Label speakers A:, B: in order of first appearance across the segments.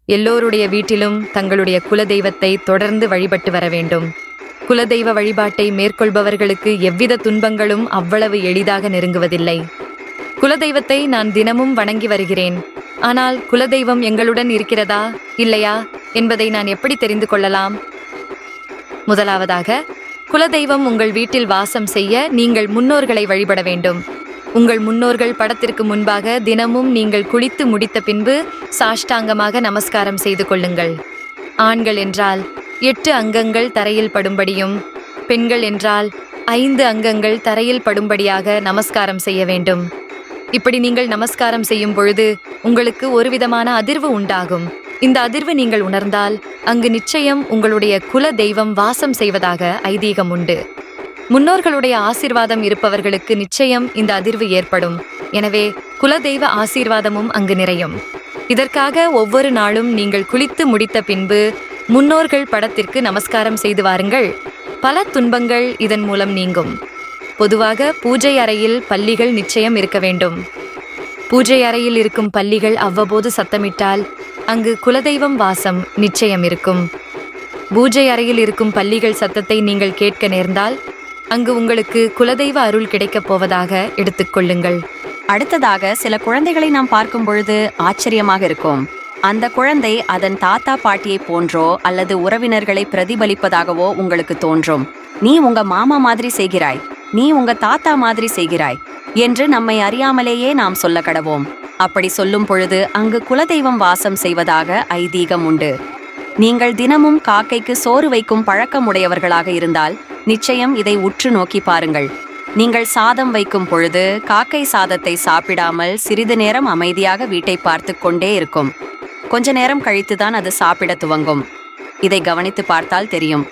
A: எல்லோருடைய வீட்டிலும் தங்களுடைய குலதெய்வத்தை தொடர்ந்து வழிபட்டு வர வேண்டும். குலதெய்வ வழிபாட்டை மேற்கொள்பவர்களுக்கு எவ்வித துன்பங்களும் அவ்வளவு எளிதாக நெருங்குவதில்லை. குலதெய்வத்தை நான் தினமும் வணங்கி வருகிறேன். ஆனால் குலதெய்வம் எங்களுடன் இருக்கிறதா இல்லையா என்பதை நான் எப்படி தெரிந்து கொள்ளலாம்? முதலாவதாக, குலதெய்வம் உங்கள் வீட்டில் வாசம் செய்ய நீங்கள் முன்னோர்களை வழிபட வேண்டும். உங்கள் முன்னோர்கள் படத்திற்கு முன்பாக தினமும் நீங்கள் குளித்து முடித்த பின்பு சாஷ்டாங்கமாக நமஸ்காரம் செய்து கொள்ளுங்கள். ஆண்கள் என்றால் 8 அங்கங்கள் தரையில் படும்படியும், பெண்கள் என்றால் 5 அங்கங்கள் தரையில் படும்படியாக நமஸ்காரம் செய்ய வேண்டும். இப்படி நீங்கள் நமஸ்காரம் செய்யும் பொழுது உங்களுக்கு ஒரு விதமான அதிர்வு உண்டாகும். இந்த அதிர்வு நீங்கள் உணர்ந்தால் அங்கு நிச்சயம் உங்களுடைய குல தெய்வம் வாசம் செய்வதாக ஐதீகம் உண்டு. முன்னோர்களுடைய ஆசீர்வாதம் இருப்பவர்களுக்கு நிச்சயம் இந்த அதிர்வு ஏற்படும். எனவே குலதெய்வ ஆசீர்வாதமும் அங்கு நிறையும். இதற்காக ஒவ்வொரு நாளும் நீங்கள் குளித்து முடித்த பின்பு முன்னோர்கள் படத்திற்கு நமஸ்காரம் செய்து வாருங்கள். பல துன்பங்கள் இதன் மூலம் நீங்கும். பொதுவாக பூஜை அறையில் பல்லிகள் நிச்சயம் இருக்க வேண்டும். பூஜை அறையில் இருக்கும் பல்லிகள் அவ்வப்போது சத்தமிட்டால் அங்கு குலதெய்வம் வாசம் நிச்சயம் இருக்கும். பூஜை அறையில் இருக்கும் பல்லிகள் சத்தத்தை நீங்கள் கேட்க நேர்ந்தால் அங்கு உங்களுக்கு குலதெய்வ அருள் கிடைக்கப் போவதாக எடுத்துக்கொள்ளுங்கள்.
B: அடுத்ததாக, சில குழந்தைகளை நாம் பார்க்கும் பொழுது ஆச்சரியமாக இருக்கும். அந்த குழந்தை அதன் தாத்தா பாட்டியை போன்றோ அல்லது உறவினர்களை பிரதிபலிப்பதாகவோ உங்களுக்கு தோன்றும். நீ உங்க மாமா மாதிரி செய்கிறாய், நீ உங்க தாத்தா மாதிரி செய்கிறாய் என்று நம்மை அறியாமலேயே நாம் சொல்ல கடவோம். அப்படி சொல்லும் பொழுது அங்கு குலதெய்வம் வாசம் செய்வதாக ஐதீகம் உண்டு. நீங்கள் தினமும் காக்கைக்கு சோறு வைக்கும் பழக்கமுடையவர்களாக இருந்தால் நிச்சயம் இதை உற்று நோக்கி பாருங்கள். நீங்கள் சாதம் வைக்கும் பொழுது காக்கை சாதத்தை சாப்பிடாமல் சிறிது நேரம் அமைதியாக வீட்டை பார்த்து கொண்டே இருக்கும். கொஞ்ச நேரம் கழித்துதான் அது சாப்பிட துவங்கும். இதை கவனித்து பார்த்தால் தெரியும்.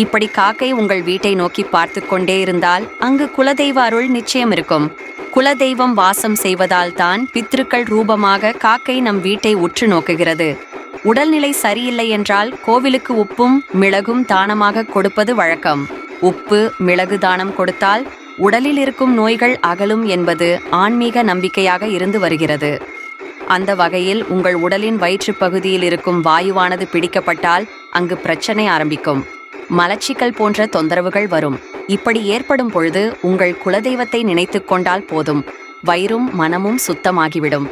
B: இப்படி காக்கை உங்கள் வீட்டை நோக்கி பார்த்து கொண்டே இருந்தால் அங்கு குலதெய்வ அருள் நிச்சயம் இருக்கும். குலதெய்வம் வாசம் செய்வதால் தான் பித்ருக்கள் ரூபமாக காக்கை நம் வீட்டை உற்று நோக்குகிறது. உடல்நிலை சரியில்லை என்றால் கோவிலுக்கு உப்பும் மிளகும் தானமாக கொடுப்பது வழக்கம். உப்பு மிளகு தானம் கொடுத்தால் உடலில் இருக்கும் நோய்கள் அகலும் என்பது ஆன்மீக நம்பிக்கையாக இருந்து வருகிறது. அந்த வகையில் உங்கள் உடலின் வயிற்றுப் பகுதியில் இருக்கும் வாயுவானது பிடிக்கப்பட்டால் அங்கு பிரச்சனை ஆரம்பிக்கும். மலச்சிக்கல் போன்ற தொந்தரவுகள் வரும். இப்படி ஏற்படும் பொழுது உங்கள் குலதெய்வத்தை நினைத்து கொண்டால் போதும், வயிறும் மனமும் சுத்தமாகிவிடும்.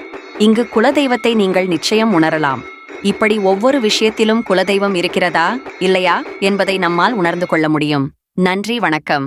B: இங்கு குலதெய்வத்தை நீங்கள் நிச்சயம் உணரலாம். இப்படி ஒவ்வொரு விஷயத்திலும் குலதெய்வம் இருக்கிறதா இல்லையா என்பதை நம்மால் உணர்ந்து கொள்ள முடியும். நன்றி, வணக்கம்.